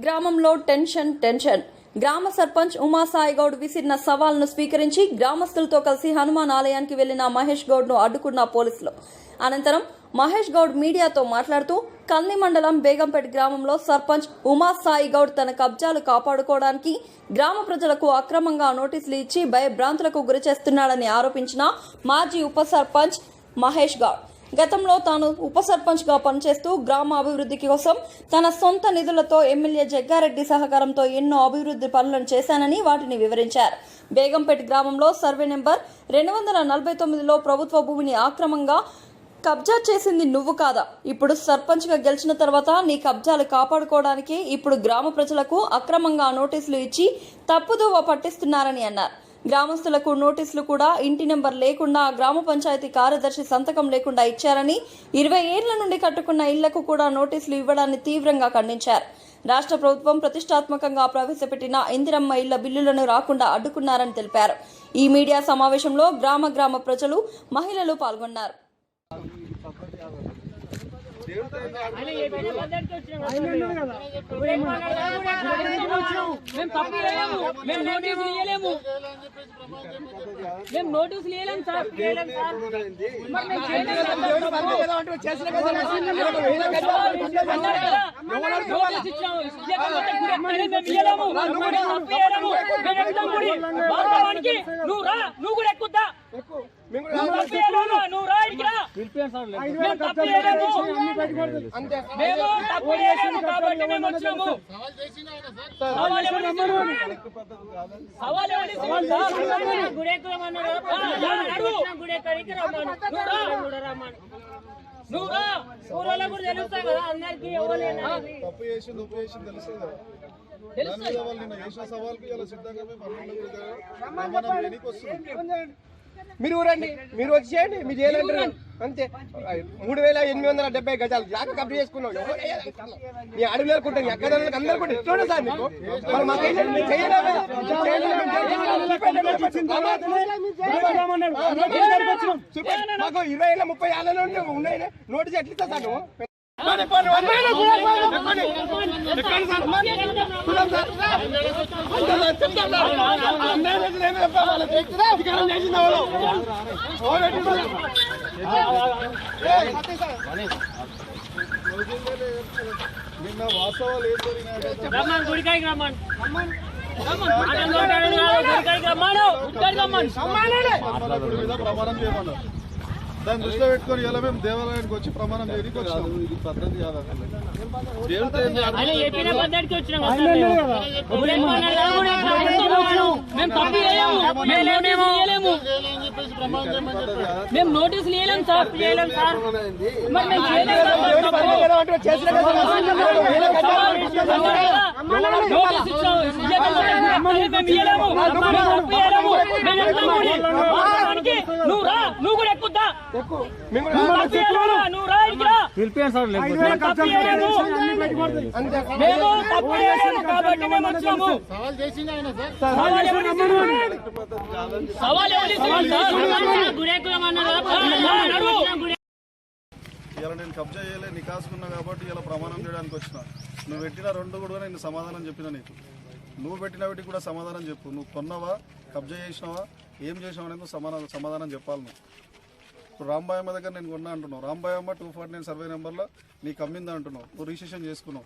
గ్రామంలో టెన్షన్. గ్రామ సర్పంచ్ ఉమాసాయి గౌడ్ విసిరిన సవాల్ను స్వీకరించి గ్రామస్తులతో కలిసి హనుమాన్ ఆలయానికి వెళ్లిన మహేష్ గౌడ్ ను అడ్డుకున్న పోలీసులు. అనంతరం మహేష్ గౌడ్ మీడియాతో మాట్లాడుతూ కల్ని మండలం బేగంపేట గ్రామంలో సర్పంచ్ ఉమాసాయి గౌడ్ తన కబ్జాలు కాపాడుకోవడానికి గ్రామ ప్రజలకు అక్రమంగా నోటీసులు ఇచ్చి భయభ్రాంతులకు గురిచేస్తున్నాడని ఆరోపించిన మాజీ ఉప సర్పంచ్ మహేష్ గౌడ్ గతంలో తాను ఉప సర్పంచ్ గా పనిచేస్తూ గ్రామ అభివృద్ధి కోసం తన సొంత నిధులతో ఎమ్మెల్యే జగ్గారెడ్డి సహకారంతో ఎన్నో అభివృద్ధి పనులను చేశానని వాటిని వివరించారు. బేగంపేట గ్రామంలో సర్వే నెంబర్ 249లో ప్రభుత్వ భూమిని అక్రమంగా కబ్జా చేసింది నువ్వు కాదా? ఇప్పుడు సర్పంచ్ గా గెలిచిన తర్వాత నీ కబ్జాలు కాపాడుకోవడానికి ఇప్పుడు గ్రామ ప్రజలకు అక్రమంగా నోటీసులు ఇచ్చి తప్పుదోవ పట్టిస్తున్నారని అన్నారు. గ్రామస్తులకు నోటీసులు కూడా ఇంటి నెంబర్ లేకుండా గ్రామ పంచాయతీ కార్యదర్శి సంతకం లేకుండా ఇచ్చారని 20 ఏళ్ల నుండి కట్టుకున్న ఇళ్లకు కూడా నోటీసులు ఇవ్వడాన్ని తీవ్రంగా ఖండించారు. రాష్ట్ర ప్రభుత్వం ప్రతిష్టాత్మకంగా ప్రవేశపెట్టిన ఇందిరమ్మ ఇళ్ల బిల్లులను రాకుండా అడ్డుకున్నారని తెలిపారు. ఈ మీడియా సమావేశంలో గ్రామ ప్రజలు, మహిళలు పాల్గొన్నారు. నువ్వు కూడా ఎక్కుద్దా నువ్వు ఊరోళ్ళ కూడా తెలుస్తాయి కదా అందరికి. తప్పు చేసింది ఉప్పు చేసింది తెలుస్తుంది కదా. సవాల్కి ఇలా సిద్ధంగా మీరు రండి, మీరు వచ్చి చేయండి, మీరు చేయాలంటారు అంతే. 3870 గజాలు జాక కబ్జా చేసుకున్నావు. నీ అడవిలో అనుకుంటాను ఎక్కడ అందరూ కూడా ఇష్టం సార్ మీకు. మరి మాకు మాకు 20 ఏళ్ళ 30 ఏళ్ళ ఉన్నాయి నోటీస్ ఎట్లా సార్ నువ్వు నిన్న వాస్తవాలు ఏం ప్రమాణం చేయమన్నారు. దాన్ని దృష్టిలో పెట్టుకొని ఇలా మేము దేవాలయానికి వచ్చి ప్రమాణం చేయడానికి వచ్చాము. ఇది పద్ధతి కాదు. మేము నోటీసులు ఇవ్వలేము సార్, నువ్వు కూడా ఎక్కుద్దా ఇలా నేను కబ్జా చేయలే నికాసుకున్నా కాబట్టి ఇలా ప్రమాణం చేయడానికి వచ్చిన. నువ్వు పెట్టిన 2 కూడా నేను సమాధానం చెప్పిన. నీకు నువ్వు పెట్టిన వాటికి కూడా సమాధానం చెప్పు. నువ్వు కొన్నావా, కబ్జా చేసినావా, ఏం చేసినావు అనేది సమాధానం చెప్పాలి. నువ్వు ఇప్పుడు రాంబాయమ్మ దగ్గర నేను కొన్నా అంటున్నావు. రాంబాయమ్మ 249 సర్వే నెంబర్లో నీకు అమ్మిందా అంటున్నావు. నువ్వు రిజిస్ట్రేషన్ చేసుకున్నావు,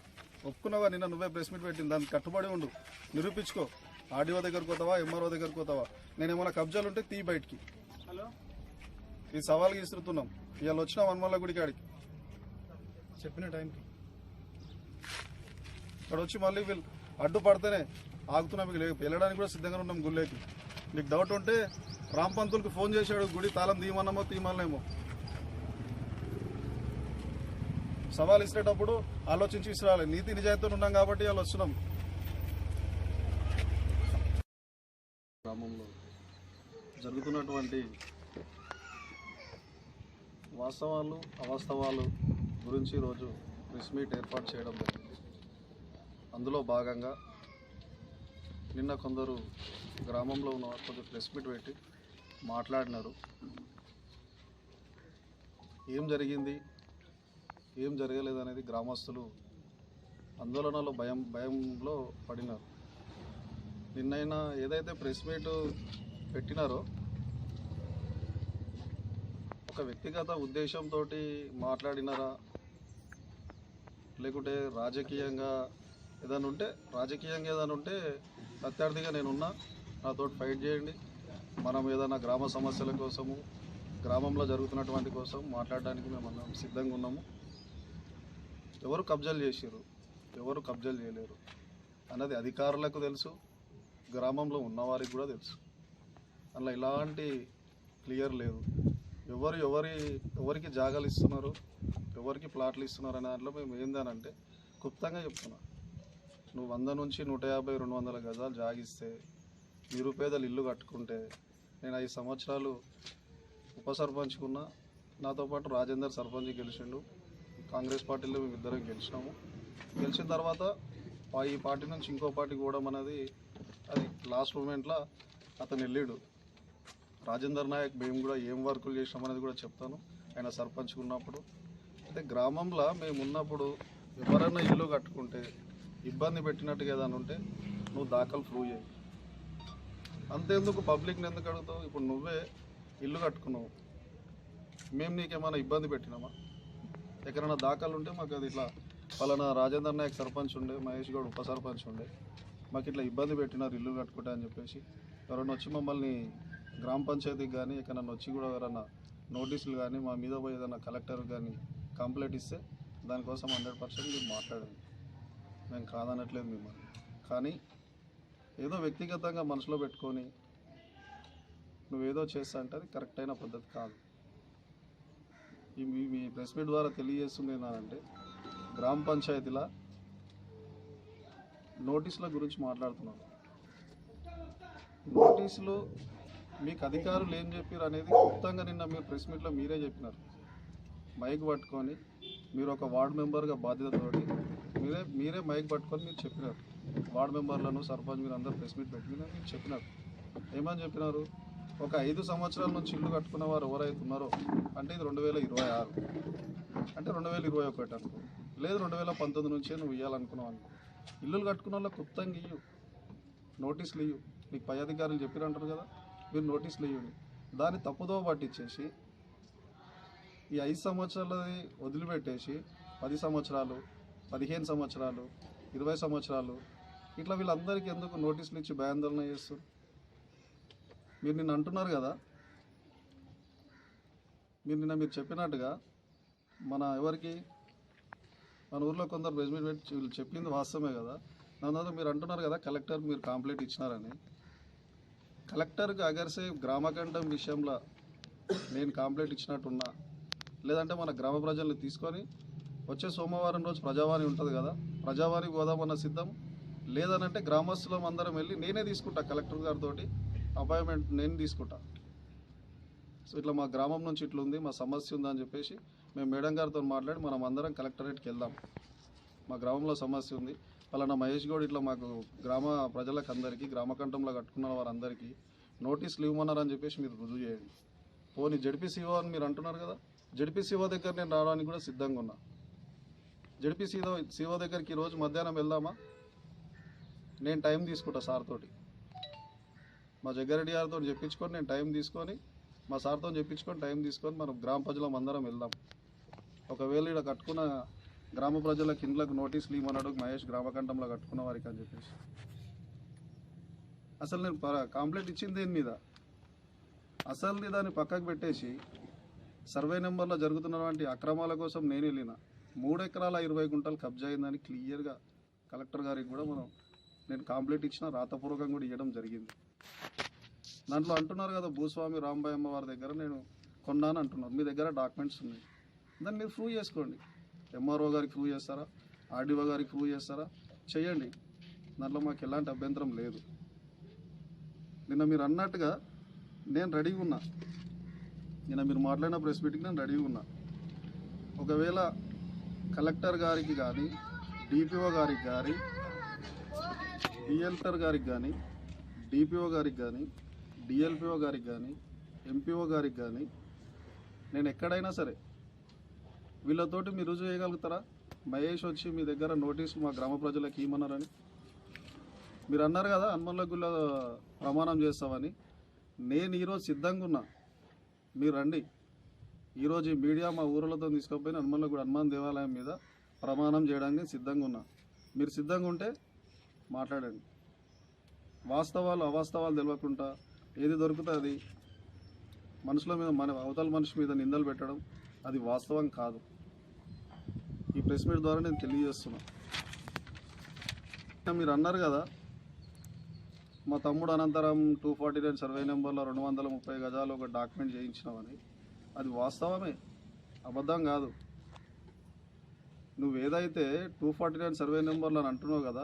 ఒప్పుకున్నావా? నిన్న నువ్వే ప్రెస్ మీట్ పెట్టింది, దానికి కట్టుబడి ఉండు, నిరూపించుకో. ఆర్డీఓ దగ్గరకు పోతావా, ఎంఆర్ఓ దగ్గరకు పోతావా? నేను ఏమైనా కబ్జాలు ఉంటే తీ బయటికి. ఈ సవాల్కి ఇస్తున్నాం. ఇవాళ వచ్చిన వనమల్ల గుడి కాడికి చెప్పిన టైంకి ఇక్కడ వచ్చి మళ్ళీ వీళ్ళు అడ్డుపడితేనే ఆగుతున్నాం. మీకు వెళ్ళడానికి కూడా సిద్ధంగా ఉన్నాం గుళ్ళేకి. నీకు డౌట్ ఉంటే రాంపంతులకు ఫోన్ చేశాడు, గుడి తాళం తీయమన్నామో తీయమన్నామో. సవాల్ ఇచ్చేటప్పుడు ఆలోచించి ఇస్రాలి. నీతి నిజాయితీతో ఉన్నాం కాబట్టి వాళ్ళు వస్తున్నాం. గ్రామంలో జరుగుతున్నటువంటి వాస్తవాలు అవాస్తవాలు గురించి ఈరోజు ప్రెస్ మీట్ ఏర్పాటు చేయడం జరిగింది. అందులో భాగంగా నిన్న కొందరు గ్రామంలో ఉన్న కొందరు ప్రెస్ మీట్ పెట్టి మాట్లాడినారు. ఏం జరిగింది, ఏం జరగలేదు అనేది గ్రామస్తులు ఆందోళనలో భయంలో పడినారు. నిన్నైనా ఏదైతే ప్రెస్ మీట్ పెట్టినారో ఒక వ్యక్తిగత ఉద్దేశంతో మాట్లాడినారా, లేకుంటే రాజకీయంగా ఏదైనా ఉంటే ప్రత్యర్థిగా నేనున్నా, నాతో ఫైట్ చేయండి. మనం ఏదైనా గ్రామ సమస్యల కోసము, గ్రామంలో జరుగుతున్నటువంటి కోసం మాట్లాడడానికి మేము అందరం సిద్ధంగా ఉన్నాము. ఎవరు కబ్జాలు చేసారు, ఎవరు కబ్జాలు చేయలేరు అన్నది అధికారులకు తెలుసు, గ్రామంలో ఉన్నవారికి కూడా తెలుసు. అలా ఇలాంటి క్లియర్ లేదు. ఎవరికి జాగాలు ఇస్తున్నారు, ఎవరికి ప్లాట్లు ఇస్తున్నారు అనే దాంట్లో మేము ఏందనంటే క్లుప్తంగా చెప్తున్నాం. నువ్వు 100 నుంచి 150, 200 గజాలు జాగిస్తే, నిరుపేదలు ఇల్లు కట్టుకుంటే, నేను 5 సంవత్సరాలు ఉప సర్పంచ్కున్నా, నాతో పాటు రాజేందర్ సర్పంచ్ గెలిచిండు, కాంగ్రెస్ పార్టీలో మేము ఇద్దరం గెలిచినాము. గెలిచిన తర్వాత ఈ పార్టీ నుంచి ఇంకో పార్టీ కూడా అనేది అది లాస్ట్ మూమెంట్లో అతను వెళ్ళాడు. రాజేందర్ నాయక్ మేము కూడా ఏం వర్కులు చేసినాం అనేది కూడా చెప్తాను, ఆయన సర్పంచ్గా ఉన్నప్పుడు. అయితే గ్రామంలో మేము ఉన్నప్పుడు ఎవరైనా ఇల్లు కట్టుకుంటే ఇబ్బంది పెట్టినట్టుగా ఏదైనా ఉంటే నువ్వు దాఖలు ప్రూవ్ చేయి. అంతేందుకు పబ్లిక్ని ఎందుకు అడుగుతావు? ఇప్పుడు నువ్వే ఇల్లు కట్టుకున్నావు, మేము నీకేమైనా ఇబ్బంది పెట్టినామా? ఎక్కడైనా దాఖలు ఉంటే మాకు అది ఇట్లా పలానా రాజేందర్ నాయక్ సర్పంచ్ ఉండే, మహేష్ గౌడ్ ఉప సర్పంచ్ ఉండే, మాకు ఇట్లా ఇబ్బంది పెట్టినారు ఇల్లు కట్టుకుంటా అని చెప్పేసి ఎవరైనా వచ్చి మమ్మల్ని గ్రామ పంచాయతీకి కానీ ఎక్కడన్నా వచ్చి కూడా ఎవరైనా నోటీసులు కానీ మా మీద పోయి ఏదైనా కలెక్టర్కి కానీ కంప్లైంట్ ఇస్తే దానికోసం 100% మీరు మాట్లాడండి, మేము కాదనట్లేదు మిమ్మల్ని. కానీ ఏదో వ్యక్తిగతంగా మనసులో పెట్టుకొని నువ్వేదో చేస్తా అంటే అది కరెక్ట్ అయిన పద్ధతి కాదు. మీ ప్రెస్ మీట్ ద్వారా తెలియజేస్తుంది ఏంటంటే గ్రామ పంచాయతీల నోటీసుల గురించి మాట్లాడుతున్నాను. నోటీసులు మీకు అధికారులు ఏం చెప్పారు అనేది క్లుప్తంగా నిన్న మీరు ప్రెస్ మీట్లో మీరే చెప్పినారు. మైక్ పట్టుకొని మీరు ఒక వార్డు మెంబర్గా బాధ్యతతోటి మీరే మైక్ పట్టుకొని మీరు చెప్పినారు. వార్డు మెంబర్లను సర్పంచ్ మీరు అందరూ ప్రెస్ మీట్ పెట్టుకుని మీరు చెప్పినారు. ఏమని చెప్పినారు? ఒక 5 సంవత్సరాల నుంచి ఇల్లు కట్టుకున్న వారు ఎవరైతే ఉన్నారో, అంటే ఇది 2026 అంటే 2021 అనుకో, లేదు 2019 నుంచే నువ్వు ఇవ్వాలనుకున్నావు అనుకో. ఇల్లులు కట్టుకున్న వాళ్ళకి క్లుప్తంగా ఇవ్వు, నోటీసులు ఇవ్వు. నీకు పై అధికారులు చెప్పిరంటారు కదా, మీరు నోటీసులు ఇవ్వండి. దాన్ని తప్పుదో పట్టించేసి ఈ 5 సంవత్సరాలది వదిలిపెట్టేసి 10 సంవత్సరాలు, 15 సంవత్సరాలు, 20 సంవత్సరాలు ఇట్లా వీళ్ళందరికీ ఎందుకు నోటీసులు ఇచ్చి భయాందోళన చేస్తారు? మీరు నిన్న అంటున్నారు కదా, మీరు చెప్పినట్టుగా మన ఊర్లో కొందరు ప్రెస్ మీట్ పెట్టి వీళ్ళు చెప్పింది వాస్తవమే కదా. దాని మీరు అంటున్నారు కదా కలెక్టర్కి మీరు కంప్లైంట్ ఇచ్చినారని. కలెక్టర్కి అగర్సే గ్రామకంఠం విషయంలో నేను కంప్లైంట్ ఇచ్చినట్టున్నా, లేదంటే మన గ్రామ ప్రజల్ని తీసుకొని వచ్చే సోమవారం రోజు ప్రజావాణి ఉంటుంది కదా, ప్రజావాణికి పోదామన్న సిద్ధం. లేదనంటే గ్రామస్తులం అందరం వెళ్ళి నేనే తీసుకుంటా, కలెక్టర్ గారితో అపాయింట్మెంట్ నేను తీసుకుంటా. సో ఇట్లా మా గ్రామం నుంచి ఇట్లా ఉంది, మా సమస్య ఉందని చెప్పేసి మేము మేడం గారితో మాట్లాడి మనం అందరం కలెక్టరేట్కి వెళ్దాం, మా గ్రామంలో సమస్య ఉంది, పలానా మహేష్ గౌడ్ ఇట్లా మాకు గ్రామ ప్రజలకు అందరికీ గ్రామకంఠంలో కట్టుకున్న వారందరికీ నోటీసులు ఇవ్వమన్నారని చెప్పేసి మీరు రుజువు చేయండి. పోనీ జడ్పీసీఓ అని మీరు అంటున్నారు కదా, జడ్పీసీఓ దగ్గర నేను రావడానికి కూడా సిద్ధంగా ఉన్నా. జడ్పీసీఓ దగ్గరికి ఈరోజు మధ్యాహ్నం వెళ్దామా? నేను టైం తీసుకుంటా సార్ తోటి, మా జగ్గారెడ్డి గారితో చెప్పించుకొని నేను టైం తీసుకొని, మా సార్తో చెప్పించుకొని టైం తీసుకొని మనం గ్రామ ప్రజలం అందరం వెళ్దాం. ఒకవేళ ఇక్కడ కట్టుకున్న గ్రామ ప్రజలకు ఇండ్లకు నోటీసులు ఇవ్వమన్నాడు మహేష్ గ్రామకంఠంలో కట్టుకున్న వారికి అని చెప్పేసి. అసలు నేను కంప్లైంట్ ఇచ్చింది దేని మీద? అసలు దాన్ని పక్కకు పెట్టేసి సర్వే నెంబర్లో జరుగుతున్నటువంటి అక్రమాల కోసం నేను వెళ్ళిన 3 ఎకరాల 20 గుంటలు కబ్జా అయిందని క్లియర్గా కలెక్టర్ గారికి కూడా నేను కంప్లైంట్ ఇచ్చిన, రాతపూర్వకంగా కూడా ఇవ్వడం జరిగింది. దాంట్లో అంటున్నారు కదా భూస్వామి రాంబాయి అమ్మ వారి దగ్గర నేను కొన్నాను అంటున్నారు. మీ దగ్గర డాక్యుమెంట్స్ ఉన్నాయి, దాన్ని మీరు ప్రూవ్ చేసుకోండి. ఎంఆర్ఓ గారికి ప్రూవ్ చేస్తారా, ఆర్డీఓ గారికి ప్రూవ్ చేస్తారా, చేయండి. దాంట్లో మాకు ఎలాంటి అభ్యంతరం లేదు. నిన్న మీరు అన్నట్టుగా నేను రెడీగా ఉన్నా, నిన్న మీరు మాట్లాడిన ప్రెస్ మీటింగ్ నేను రెడీగా ఉన్నా. ఒకవేళ కలెక్టర్ గారికి కానీ, డిపిఓ గారికి కానీ, డిఎల్టర్ గారికి కానీ, డిపిఓ గారికి కానీ, డిఎల్పిఓ గారికి కానీ, ఎంపీఓ గారికి కానీ నేను ఎక్కడైనా సరే వీళ్ళతోటి మీరు రుజువు చేయగలుగుతారా? మహేష్ వచ్చి మీ దగ్గర నోటీసులు మా గ్రామ ప్రజలకు ఇవ్వమన్నారని మీరు అన్నారు కదా, హనుమన్ల గుళ్ళ ప్రమాణం చేస్తామని. నేను ఈరోజు సిద్ధంగా ఉన్నా, మీరు రండి. ఈరోజు ఈ మీడియా మా ఊళ్ళతో తీసుకుపోయి హనుమన్ల గుడి హనుమాన్ దేవాలయం మీద ప్రమాణం చేయడానికి సిద్ధంగా ఉన్నా. మీరు సిద్ధంగా ఉంటే మాట్లాడండి. వాస్తవాలు అవాస్తవాలు తెలియకుండా ఏది దొరుకుతుంది మనుషుల మీద, మన అవతల మనిషి మీద నిందలు పెట్టడం అది వాస్తవం కాదు. ఈ ప్రెస్ మీట్ ద్వారా నేను తెలియజేస్తున్నా. మీరు అన్నారు కదా, మా తమ్ముడు అనంతరం 249 సర్వే నెంబర్లో 230 గజాలు ఒక డాక్యుమెంట్ చేయించినామని. అది వాస్తవమే, అబద్ధం కాదు. నువ్వేదైతే 249 సర్వే నెంబర్లో అని అంటున్నావు కదా,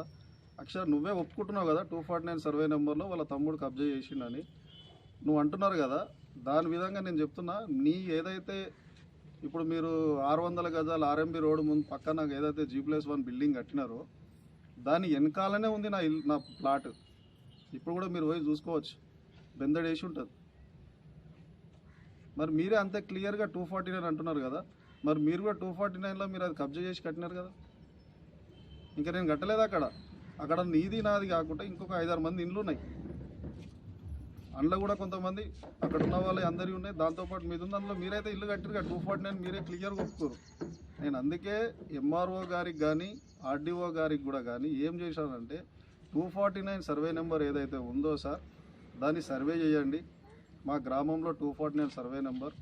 అక్షర నువ్వే ఒప్పుకుంటున్నావు కదా 249 సర్వే నెంబర్లో వాళ్ళ తమ్ముడు కబ్జా చేసిండని నువ్వు అంటున్నారు కదా. దాని విధంగా నేను చెప్తున్నా, నీ ఏదైతే ఇప్పుడు మీరు 600 గజాలు ఆర్ఎంబి రోడ్డు ముందు పక్కన ఏదైతే G+1 బిల్డింగ్ కట్టినారో దాని వెనకాలనే ఉంది నా ప్లాట్. ఇప్పుడు కూడా మీరు పోయి చూసుకోవచ్చు, బెందడేసి ఉంటుంది. మరి మీరే అంతే క్లియర్గా 249 అంటున్నారు కదా, మరి మీరు కూడా 249లో మీరు అది కబ్జా చేసి కట్టినారు కదా. ఇంకా నేను కట్టలేదు అక్కడ నీది నాది కాకుండా ఇంకొక 5-6 మంది ఇండ్లు ఉన్నాయి. అందులో కూడా కొంతమంది అక్కడ ఉన్న వాళ్ళు అందరివి ఉన్నాయి, దాంతోపాటు మీద ఉంది. అందులో మీరైతే ఇల్లు కట్టిరుగా 249 మీరే క్లియర్గా ఒప్పుకోరు. నేను అందుకే ఎంఆర్ఓ గారికి కానీ ఆర్డీఓ గారికి కూడా కానీ ఏం చేశానంటే 249 సర్వే నెంబర్ ఏదైతే ఉందో సార్, దాన్ని సర్వే చేయండి. మా గ్రామంలో 249 సర్వే నెంబర్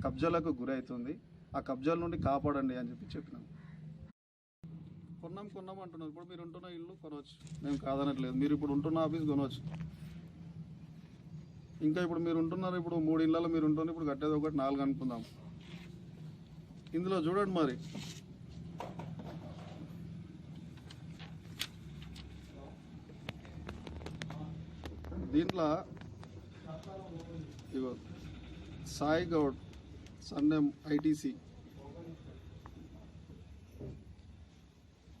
కబ్జాలకు గురవుతుంది, ఆ కబ్జాల నుండి కాపాడండి అని చెప్పినాను. కొన్నాం అంటున్నారు. ఇప్పుడు మీరు ఉంటున్న ఇల్లు కొనవచ్చు, మేము కాదనట్లేదు. మీరు ఇప్పుడు ఉంటున్న ఆఫీస్ కొనవచ్చు. ఇంకా ఇప్పుడు మీరు ఉంటున్నారు, ఇప్పుడు 3 ఇళ్ళలో మీరు ఉంటున్నారు, ఇప్పుడు కట్టేది ఒకటి 4 అనుకుందాం. ఇందులో చూడండి మరి, దీంట్లో ఇగో సాయి గౌడ్ సన్నేమ్ ఐటీసీ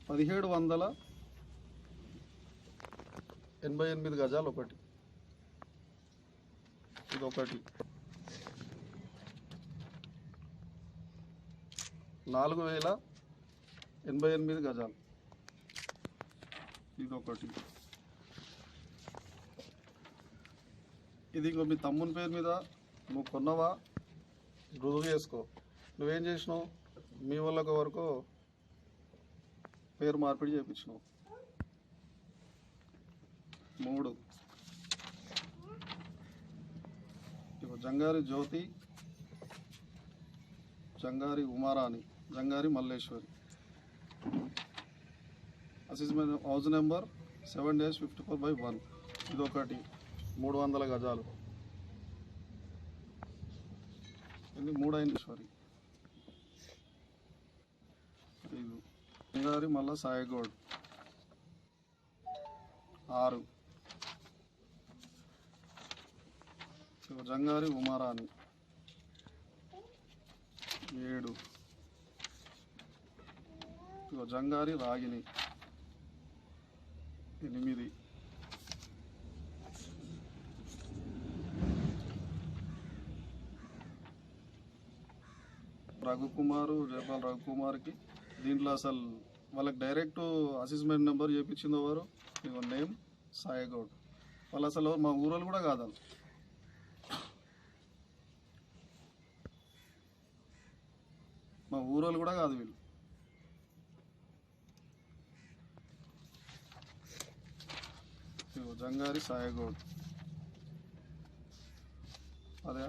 1788 గజాలు ఒకటి, ఇదొకటి 4088 గజాలు, ఇదొకటి. ఇది ఇంకో మీ తమ్ముని పేరు మీద నువ్వు కొన్నవా రుజువు చేసుకో. నువ్వేం చేసినావు, మీ వాళ్ళకి వరకు పేరు మార్పిడి చేయించినావు. 3 ఇక Jangari Jyothi, Jangari Umarani, Jangari Malleswari. Assessment house number 7-54/1, ఇదొకటి 300 గజాలు, ఇది 3 ఇది జంగారి మల్ల సాయిగౌడ్ 6, జంగారి ఉమారాణి 7, జంగారి రాగిని 8, రఘుకుమారు జయపాల్ రఘుకుమార్కి దీంట్లో అసలు వాళ్ళకి డైరెక్ట్ అసిస్మెంట్ నెంబర్ చేయించింది ఎవరు, ఇక నేమ్ సాయిగౌడ్. వాళ్ళు అసలు మా ఊరోళ్ళు కూడా కాదు, మా ఊరోళ్ళు కూడా కాదు వీళ్ళు. జంగారి సాయిగౌడ్ అదే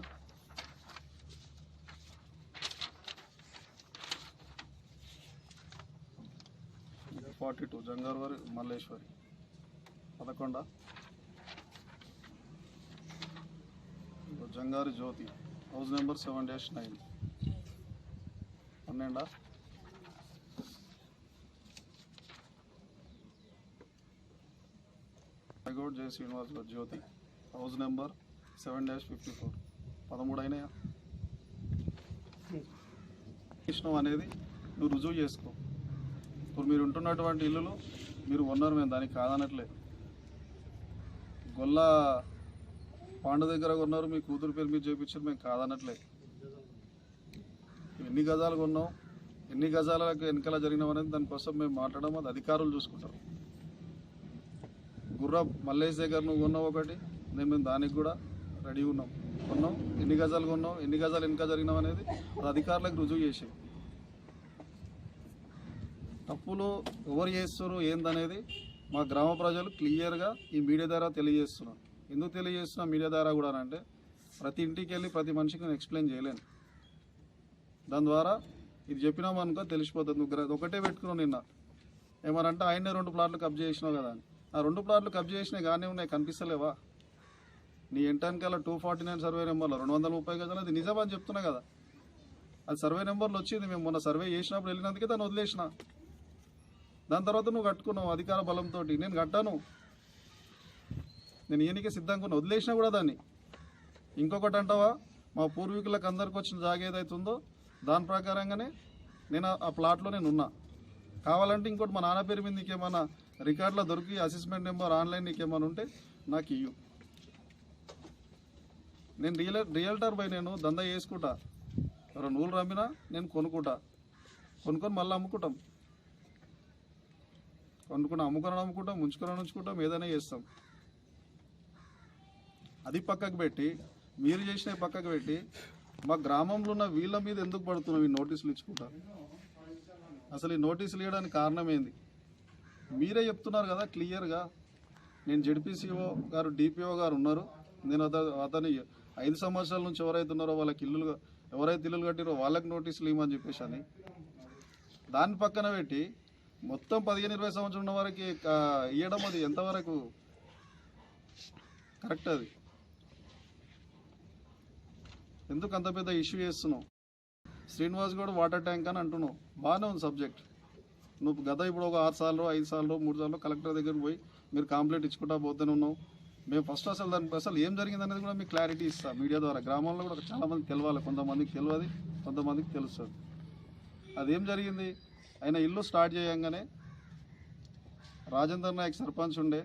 42 జంగారవారి మల్లేశ్వరి 11, జంగారి జ్యోతి హౌస్ నెంబర్ 7-9, 12, సాయిగౌడ్ జయ శ్రీనివాస్ జ్యోతి హౌస్ నెంబర్ 7-54, 13 అయినాయా. ఇష్టం అనేది నువ్వు రుజువు చేసుకో. ఇప్పుడు మీరు ఉంటున్నటువంటి ఇల్లులు మీరు ఉన్నారు, మేము దానికి కాదనట్లేదు. గొల్ల పాండ దగ్గర కొన్నారు, మీ కూతురు పేరు మీరు చేయించారు, మేము కాదనట్లేదు. ఎన్ని గజాలు కొన్నావు, ఎన్ని గజాలకు వెనకాల జరిగినవనేది దానికోసం మేము మాట్లాడడం, అది అధికారులు చూసుకుంటారు. గుర్ర మల్లేష్ దగ్గర నువ్వు కొన్నావు ఒకటి, మేము దానికి కూడా రెడీ ఉన్నాం. కొన్నాం, ఎన్ని గజాలు కొన్నావు, ఎన్ని గజాలు వెనక జరిగినావు అనేది అది అధికారులకు రుజువు చేసి, తప్పులు ఎవరు చేస్తున్నారు ఏందనేది మా గ్రామ ప్రజలు క్లియర్గా ఈ మీడియా ద్వారా తెలియజేస్తున్నారు. ఎందుకు తెలియజేస్తున్నా మీడియా ద్వారా కూడా అంటే, ప్రతి ఇంటికి వెళ్ళి ప్రతి మనిషికి నేను ఎక్స్ప్లెయిన్ చేయలేను. దాని ద్వారా ఇది చెప్పినాము అనుకో తెలిసిపోతుంది. నువ్వు ఒకటే పెట్టుకున్నావు నిన్న ఏమనంటే ఆయనే 2 ప్లాట్లు కబ్జా చేసినావు కదా అని. ఆ 2 ప్లాట్లు కబ్జా చేసినాయి కానీ ఉన్నాయి, కనిపిస్తలేవా? నీ ఇంటానికల్లా 249 సర్వే నెంబర్లో 230 గజాలు అది నిజం అని చెప్తున్నా కదా. అది సర్వే నెంబర్లో వచ్చింది. మేము మొన్న సర్వే చేసినప్పుడు వెళ్ళినందుకే దాన్ని వదిలేసిన. దాని తర్వాత నువ్వు కట్టుకున్నావు అధికార బలంతో. నేను కట్టాను, నేను ఈయనకే సిద్ధంగా ఉన్నా, వదిలేసినా కూడా దాన్ని. ఇంకొకటి అంటావా, మా పూర్వీకులకు అందరికి వచ్చిన జాగా ఏదైతుందో దాని ప్రకారంగానే నేను ఆ ప్లాట్లో నేను ఉన్నా. కావాలంటే ఇంకోటి మా నాన్న పేరు మీద నీకేమన్నా రికార్డులో దొరికి అసెస్మెంట్ నెంబర్ ఆన్లైన్ నీకేమైనా ఉంటే నాకు ఇయ్యు. నేను రియల్టర్ బై నేను దందా చేసుకుంటా. ఎవరో నూలు రమ్మినా నేను కొనుక్కుంటా, కొనుక్కొని మళ్ళీ అమ్ముకుంటాం. అమ్ముకుంటాం, ఉంచుకుంటాం, ఏదైనా చేస్తాం. అది పక్కకు పెట్టి, మీరు చేసినవి పక్కకు పెట్టి, మా గ్రామంలో ఉన్న వీళ్ళ మీద ఎందుకు పడుతున్నాం ఈ నోటీసులు ఇచ్చుకుంటా? అసలు ఈ నోటీసులు ఇవ్వడానికి కారణం ఏంది? మీరే చెప్తున్నారు కదా క్లియర్గా. నేను జెడ్పీసీఓ గారు, డిపిఓ గారు ఉన్నారు, నేను అతని 5 సంవత్సరాల నుంచి ఎవరైతే ఉన్నారో వాళ్ళకి ఎవరైతే ఇల్లులు కట్టిరో వాళ్ళకి నోటీసులు ఇవ్వమని చెప్పేసి అని దాన్ని పక్కన పెట్టి మొత్తం 15-20 సంవత్సరాలు ఉన్న వారికి ఇవ్వడం అది ఎంతవరకు కరెక్ట్? అది ఎందుకు అంత పెద్ద ఇష్యూ చేస్తున్నావు? శ్రీనివాస్ గౌడ్ వాటర్ ట్యాంక్ అని అంటున్నావు, బాగానే ఉంది సబ్జెక్ట్. నువ్వు గత ఇప్పుడు ఒక 6 సార్లు 5 సార్లు 3 సార్లు కలెక్టర్ దగ్గరికి పోయి మీరు కంప్లైంట్ ఇచ్చుకుంటా పోతూనే ఉన్నావు. మేము ఫస్ట్ అసలు దానికి అసలు ఏం జరిగింది అనేది కూడా మీకు క్లారిటీ ఇస్తాం మీడియా ద్వారా. గ్రామంలో కూడా చాలామందికి తెలియాలి, కొంతమందికి తెలియదు, కొంతమందికి తెలుస్తుంది. అదేం జరిగింది? ఆయన ఇల్లు స్టార్ట్ చేయంగానే రాజేందర్ నాయక్ సర్పంచ్ ఉండే,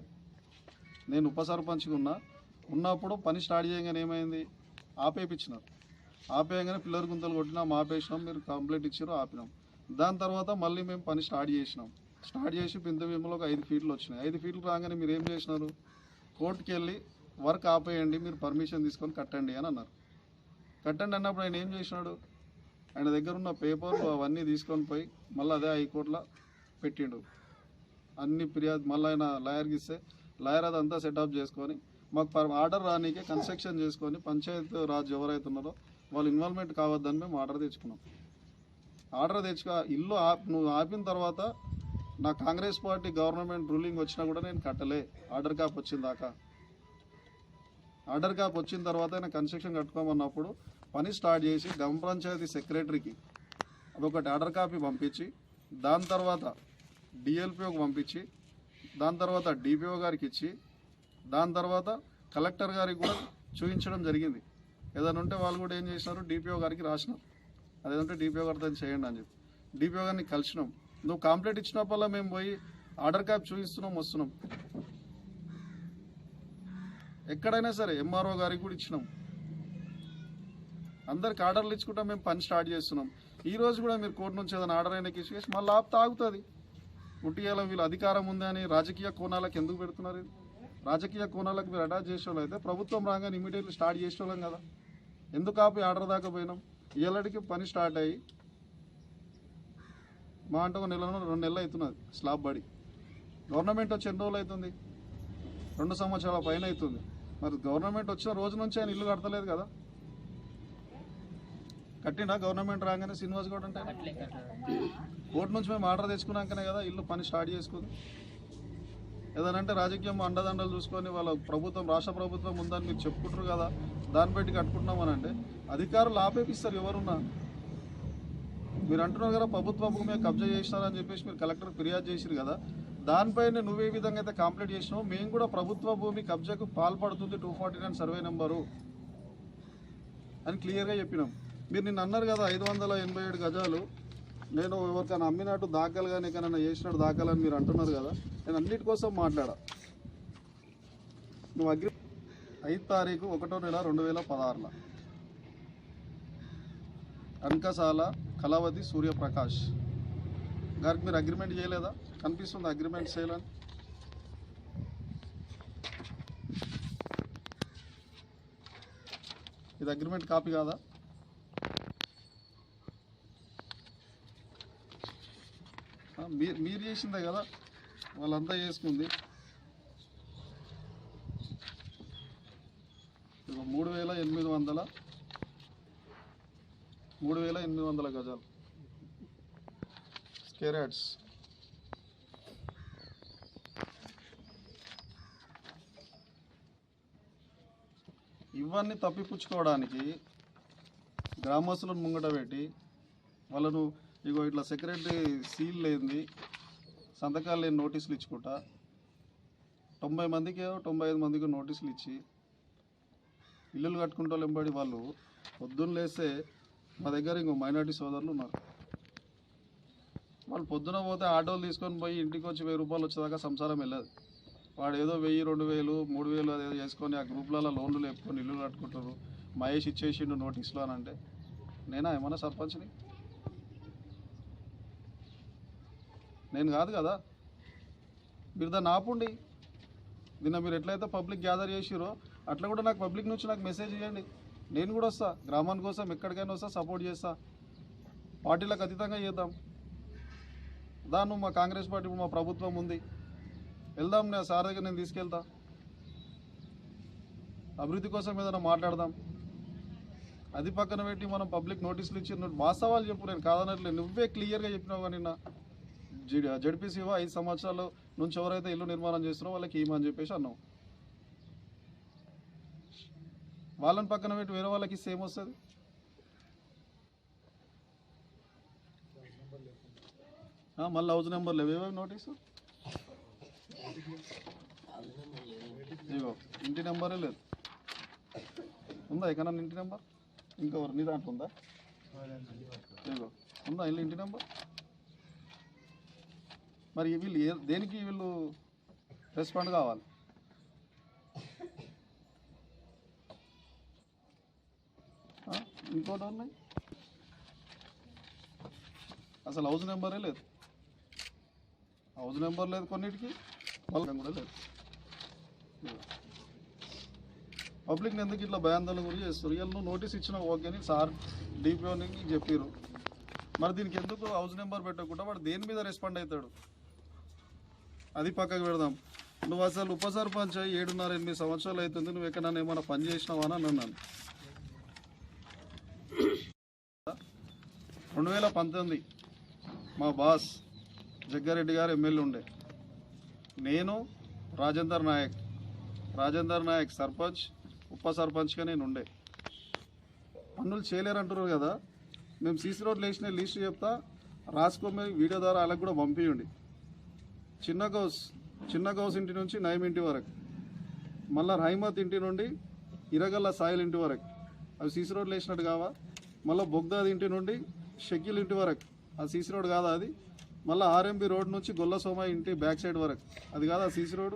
నేను ఉప సర్పంచ్గా ఉన్నప్పుడు పని స్టార్ట్ చేయగానే ఏమైంది? ఆపేపించినారు. ఆపేయగానే పిల్లర్ గుంతలు కొట్టినాం, ఆపేసినాం, మీరు కంప్లైంట్ ఇచ్చారు, ఆపినాం. దాని తర్వాత మళ్ళీ మేము పని స్టార్ట్ చేసి పింత భీమలో ఒక 5 ఫీట్లు వచ్చినాయి. 5 ఫీట్లు రాగానే మీరు ఏం చేసినారు? కోర్టుకి వెళ్ళి వర్క్ ఆపేయండి, మీరు పర్మిషన్ తీసుకొని కట్టండి అని అన్నారు. కట్టండి అన్నప్పుడు ఆయన ఏం చేసినాడు? ఆయన దగ్గర ఉన్న పేపర్లు అవన్నీ తీసుకొని పోయి మళ్ళీ అదే హైకోర్టులో పెట్టిండు. అన్ని ఫిర్యాదు మళ్ళీ ఆయన లాయర్కి ఇస్తే లాయర్ అదంతా సెటప్ చేసుకొని మాకు ఆర్డర్ రానికే కన్స్ట్రక్షన్ చేసుకొని పంచాయతీ రాజ్ ఎవరైతే ఉన్నారో వాళ్ళు ఇన్వాల్వ్మెంట్ కావద్దని మేము ఆర్డర్ తెచ్చుకున్నాం. ఇల్లు నువ్వు ఆపిన తర్వాత నా కాంగ్రెస్ పార్టీ గవర్నమెంట్ రూలింగ్ వచ్చినా కూడా నేను కట్టలే. ఆర్డర్ కాప్ వచ్చిన దాకా, ఆర్డర్ కాప్ వచ్చిన తర్వాత ఆయన కన్స్ట్రక్షన్ కట్టుకోమన్నప్పుడు పని స్టార్ట్ చేసి గ్రామ పంచాయతీ సెక్రటరీకి అదొకటి ఆర్డర్ కాపీ పంపించి, దాని తర్వాత డిఎల్పిఓకి పంపించి, దాని తర్వాత డిపిఓ గారికి ఇచ్చి, దాని తర్వాత కలెక్టర్ గారికి కూడా చూపించడం జరిగింది. ఏదైనా ఉంటే వాళ్ళు కూడా ఏం చేసినారు? డిపిఓ గారికి రాసినారు, అదేంటే డిపిఓ గారితో చేయండి అని చెప్పి డిపిఓ గారిని కలిసినాం. నువ్వు కంప్లైంట్ ఇచ్చినప్పుడల్లా మేము పోయి ఆర్డర్ కాపీ చూపిస్తున్నాం, వస్తున్నాం. ఎక్కడైనా సరే ఎంఆర్ఓ గారికి కూడా ఇచ్చినాం. అందరికి ఆర్డర్లు ఇచ్చుకుంటా మేము పని స్టార్ట్ చేస్తున్నాం. ఈ రోజు కూడా మీరు కోర్టు నుంచి ఏదైనా ఆర్డర్ అయినా ఇచ్చేసి మళ్ళీ ఆపు తాగుతుంది. ఉట్టియాల వీళ్ళు అధికారం ఉంది అని రాజకీయ కోణాలకు ఎందుకు పెడుతున్నారు? రాజకీయ కోణాలకు మీరు అటాచ్ చేసేవాళ్ళు అయితే ప్రభుత్వం రాగానే ఇమీడియట్లీ స్టార్ట్ చేసేవాళ్ళం కదా. ఎందుకు ఆపి ఆర్డర్ దాకా పోయినాం? ఏళ్ళకి పని స్టార్ట్ అయ్యి మా అంటే 1 నెల 2 నెలలు అవుతున్నది స్లాబ్ పడి. గవర్నమెంట్ వచ్చి ఎన్ని రోజులు అవుతుంది? 2 సంవత్సరాల పైన అవుతుంది. మరి గవర్నమెంట్ వచ్చిన రోజు నుంచి ఆయన ఇల్లు కడతలేదు కదా. కట్టినా గవర్నమెంట్ రాగానే శ్రీనివాస్ గౌడ్ అంటే కోర్టు నుంచి మేము ఆర్డర్ తెచ్చుకున్నాకనే కదా ఇల్లు పని స్టార్ట్ చేసుకుంది. ఏదనంటే రాజకీయం అండదండలు చూసుకొని వాళ్ళ ప్రభుత్వం, రాష్ట్ర ప్రభుత్వం ఉందని మీరు చెప్పుకుంటారు కదా, దాన్ని బట్టి కట్టుకుంటున్నామని అంటే అధికారులు ఆపేపిస్తారు ఎవరున్నా. మీరు అంటున్నారు కదా ప్రభుత్వ భూమి కబ్జా చేసినారని చెప్పేసి మీరు కలెక్టర్ ఫిర్యాదు చేసిరు కదా, దానిపైన నువ్వే విధంగా అయితే కంప్లైంట్ చేసినావు. మేము కూడా ప్రభుత్వ భూమి కబ్జాకు పాల్పడుతుంది 249 సర్వే నెంబరు అని క్లియర్గా చెప్పినాం. మీరు నిన్న అన్నారు కదా 587 గజాలు నేను ఎవరికైనా అమ్మినట్టు దాఖలు కానీ ఎక్కడైనా చేసినట్టు దాఖలని మీరు అంటున్నారు కదా. నేను అన్నిటి కోసం మాట్లాడా. నువ్వు 5 తారీఖు 1వ నెల 2016 అంకసాల కళావతి సూర్యప్రకాష్ గారికి మీరు అగ్రిమెంట్ చేయలేదా? కనిపిస్తుంది అగ్రిమెంట్ చేయాలని. ఇది అగ్రిమెంట్ కాపీ కాదా? మీరు చేసిందే కదా, వాళ్ళంతా చేసుకుంది. 3,800 గజాలు స్క్వేర్ యార్డ్స్. ఇవన్నీ తప్పిపుచ్చుకోవడానికి గ్రామస్తులను ముంగట పెట్టి వాళ్ళను ఇగో ఇట్లా సెక్రటరీ సీల్ లేని సంతకాలు లేని నోటీసులు ఇచ్చుకుంటా 90 మందికి 95 మందికి నోటీసులు ఇచ్చి ఇల్లులు కట్టుకుంటూ వెంబడి వాళ్ళు పొద్దున్న లేస్తే మా దగ్గర ఇంకో మైనార్టీ సోదరులు ఉన్నారు. వాళ్ళు పొద్దున పోతే ఆటోలు తీసుకొని పోయి ఇంటికి వచ్చి 1000 రూపాయలు వచ్చేదాకా సంసారం వెళ్ళదు. వాడు ఏదో 1000, 2000, 3000 అదేదో చేసుకొని ఆ గ్రూప్లలో లోన్లు లేపుకొని ఇల్లు కట్టుకుంటారు. మహేష్ ఇచ్చేసిండు నోటీసులు అని అంటే నేనా ఏమన్నా సర్పంచ్ని? నేను కాదు కదా. మీరు దాన్ని ఆపుండి. నిన్న మీరు ఎట్లయితే పబ్లిక్ గ్యాదర్ చేసిరో అట్లా కూడా నాకు పబ్లిక్ నుంచి నాకు మెసేజ్ ఇవ్వండి. నేను కూడా వస్తా, గ్రామాని కోసం ఎక్కడికైనా వస్తా, సపోర్ట్ చేస్తా. పార్టీలకు అతీతంగా చేద్దాం. దాన్ని మా కాంగ్రెస్ పార్టీ మా ప్రభుత్వం ఉంది, వెళ్దాం. నేను సార్ దగ్గర నేను తీసుకెళ్తా. అభివృద్ధి కోసం ఏదైనా మాట్లాడదాం. అది పక్కన పెట్టి మనం పబ్లిక్ నోటీసులు ఇచ్చి వాస్తవాలు చెప్పు. నేను కాదనట్లేదు, నువ్వే క్లియర్గా చెప్పినావు. కానీ నిన్న జడ్పీసీవో 5 సంవత్సరాల నుంచి ఎవరైతే ఇల్లు నిర్మాణం చేస్తున్నారో వాళ్ళకి ఇవ్వమని చెప్పేసి అన్నావు. వాళ్ళని పక్కన పెట్టి వేరే వాళ్ళకి ఇస్తే ఏమొస్తుంది? మళ్ళీ హౌస్ నెంబర్ లేవేవో నోటీసు. ఇగో ఇంటి నెంబరే లేదు. ఉందా ఎక్కడన్నా ఇంటి నెంబర్? ఇంకెవరు నీ దాంట్లో ఉందా? ఇగో ఉందా ఇల్లు ఇంటి నెంబర్? మరి వీళ్ళు దేనికి వీళ్ళు రెస్పాండ్ కావాలి? ఇంకోటి ఉన్నాయి, అసలు హౌస్ నెంబరే లేదు. హౌస్ నెంబర్ లేదు కొన్నిటికి, వాళ్ళకి కూడా లేదు. పబ్లిక్ని ఎందుకు ఇట్లా భయాందోళన గురించి చేస్తారు? వీళ్ళు నోటీస్ ఇచ్చిన ఓకే అని సార్ డిపిఓని చెప్పారు. మరి దీనికి ఎందుకు హౌస్ నెంబర్ పెట్టకుండా వాడు దేని మీద రెస్పాండ్ అవుతాడు? అది పక్కకు పెడదాం. నువ్వు అసలు ఉప సర్పంచ్ 7.5-8 సంవత్సరాలు అవుతుంది, నువ్వు ఎక్కడన్నా ఏమైనా పని చేసినావా అని అన్నాను. 2019 మా బాస్ జగ్గారెడ్డి గారు ఎమ్మెల్యే ఉండే, నేను రాజేందర్ నాయక్ సర్పంచ్, ఉప సర్పంచ్గా నేను ఉండే. పనులు చేయలేరంటున్నారు కదా. మేము సీసీ రోడ్లు వేసిన లిస్ట్ చెప్తా, రాసుకోమని వీడియో ద్వారా వాళ్ళకి కూడా పంపించండి. చిన్న గౌస్ ఇంటి నుంచి నయం ఇంటి వరకు, మళ్ళీ రహీమత్ ఇంటి నుండి ఇరగల్ల సాయిల్ ఇంటి వరకు అవి సీసీ రోడ్లు వేసినట్టు కావా? మళ్ళీ బొగ్దాద్ ఇంటి నుండి షకీల్ ఇంటి వరకు అది సీసీ రోడ్ కాదా? అది మళ్ళీ ఆర్ఎంబి రోడ్ నుంచి గొల్ల సోమ ఇంటి బ్యాక్ సైడ్ వరకు అది కాదా సీసీ రోడ్?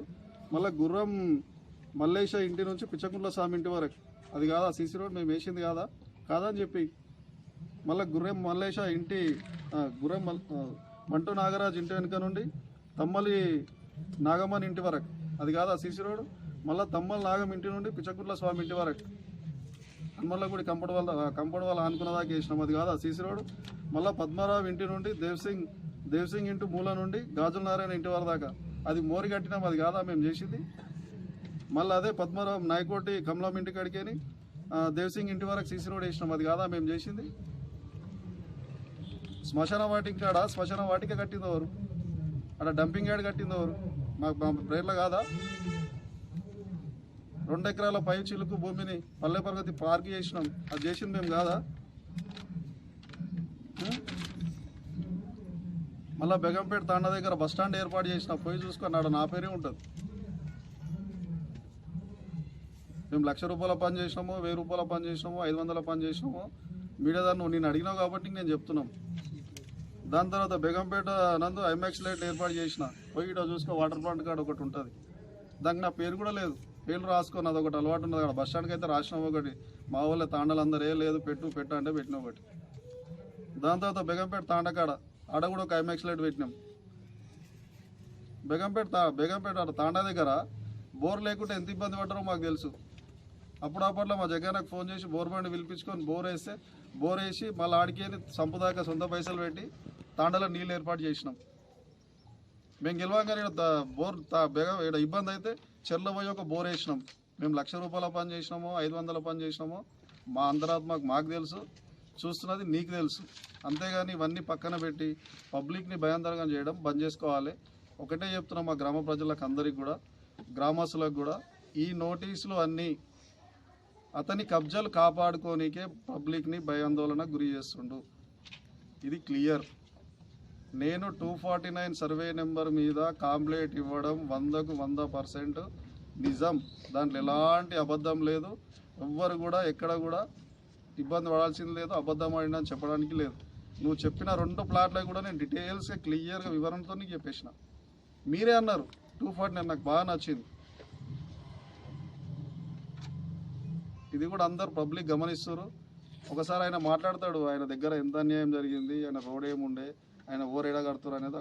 మళ్ళీ గుర్రం మల్లేష ఇంటి నుంచి పిచ్చకుంట్ల స్వామి ఇంటి వరకు అది కాదా సీసీ రోడ్? మేము వేసింది కాదా అని చెప్పి మళ్ళీ గుర్రం మల్లేష ఇంటి మంటూ నాగరాజ్ ఇంటి వెనుక నుండి తమ్మలి నాగమ్మని ఇంటి వరకు అది కాదా సీసీ రోడ్? మళ్ళీ తమ్మలి నాగం ఇంటి నుండి పిచ్చకుంట్ల స్వామి ఇంటి వరకు హనుమల్ల గుడి కంపౌండ్ వాళ్ళ ఆనుకున్నదాకా వేసినాం అది కాదా సీసీ రోడ్? మళ్ళీ పద్మారావు ఇంటి నుండి దేవ్సింగ్ ఇంటి మూల నుండి గాజుల నారాయణ ఇంటి వరకు దాకా అది మోరి కట్టినాం అది కాదా మేము చేసింది? మళ్ళీ అదే పద్మారావు నాయకోటి కమలం ఇంటి కడికేని దేవ్సింగ్ ఇంటి వరకు సీసీ రోడ్ వేసినాం అది కాదా మేము చేసింది? శ్మశాన వాటిక కట్టింది ఎవరు? అక్కడ డంపింగ్ యార్డ్ కట్టింది ఎవరు? మాకు ప్రేర్లో కాదా? 2 ఎకరాల పై చిలుకు భూమిని పల్లె ప్రగతి పార్క్ చేసినాం అది చేసింది మేము కాదా? మళ్ళీ బెగంపేట తాండా దగ్గర బస్టాండ్ ఏర్పాటు చేసిన పోయి చూసుకున్నాడు, నా పేరే ఉంటుంది. మేము 1,00,000 రూపాయల పని చేసినామో, 1000 రూపాయల పని చేసినామో, 500 పని చేసినామో మీడియా దాన్ని నేను అడిగినావు కాబట్టి నేను చెప్తున్నాం. దాని తర్వాత బేగంపేట నందు ఐమాక్స్ లైట్ ఏర్పాటు చేసిన పోయి ఇటో చూసుకో, వాటర్ ప్లాంట్ కాడ ఒకటి ఉంటుంది, దానికి నా పేరు కూడా లేదు. పేర్లు రాసుకొని అదొకటి అలవాటు ఉన్నది అక్కడ. బస్ స్టాండ్కి అయితే రాసినావు ఒకటి, మా వాళ్ళ తాండలు అందరూ లేదు పెట్టు అంటే పెట్టిన ఒకటి. దాని తర్వాత బేగంపేట తాండకాడ ఆడ కూడా ఒక ఐమాక్స్ లైట్ పెట్టినాం. బేగంపేట ఆడ తాండా దగ్గర బోర్ లేకుంటే ఎంత ఇబ్బంది పడ్డారో మాకు తెలుసు. అప్పుడప్పట్లో మా జగన్నకు ఫోన్ చేసి బోర్ బండి పిలిపించుకొని బోర్ వేసి మళ్ళీ ఆడికి సంపుదాకా సొంత పైసలు పెట్టి తాండాలో నీళ్ళు ఏర్పాటు చేసినాం. మేము గెలవంగానే ఇక్కడ ఇబ్బంది అయితే చెర్ల పోయి ఒక బోర్ వేసినాం. మేము ₹1,00,000 పని చేసినామో 500 పని చేసినామో మా అంతరాత్మకు మాకు తెలుసు, చూస్తున్నది నీకు తెలుసు. అంతేగాని ఇవన్నీ పక్కన పెట్టి పబ్లిక్ని భయాందోళన చేయడం బంద్ చేసుకోవాలి. ఒకటే చెప్తున్నాం మా గ్రామ ప్రజలకు అందరికి కూడా, గ్రామస్తులకు కూడా, ఈ నోటీసులు అన్నీ అతని కబ్జాలు కాపాడుకోనికే పబ్లిక్ని భయాందోళన గురి చేస్తుండు. ఇది క్లియర్. నేను 249 సర్వే నెంబర్ మీద కాంప్లైంట్ ఇవ్వడం 100కు 100% నిజం. దాంట్లో ఎలాంటి అబద్ధం లేదు. ఎవ్వరు కూడా ఎక్కడ కూడా ఇబ్బంది పడాల్సింది లేదు, అబద్ధం ఆడినని చెప్పడానికి లేదు. నువ్వు చెప్పిన 2 ప్లాట్లకు కూడా నేను డీటెయిల్స్గా క్లియర్గా వివరణతో నీకు చెప్పేసిన. మీరే అన్నారు 249 నాకు బాగా నచ్చింది. ఇది కూడా అందరు పబ్లిక్ గమనిస్తారు. ఒకసారి ఆయన మాట్లాడతాడు, ఆయన దగ్గర ఎంత అన్యాయం జరిగింది, ఆయన రోడ్ ఏముండే, ఆయన ఓరేడా కడుతున్నారు అనేది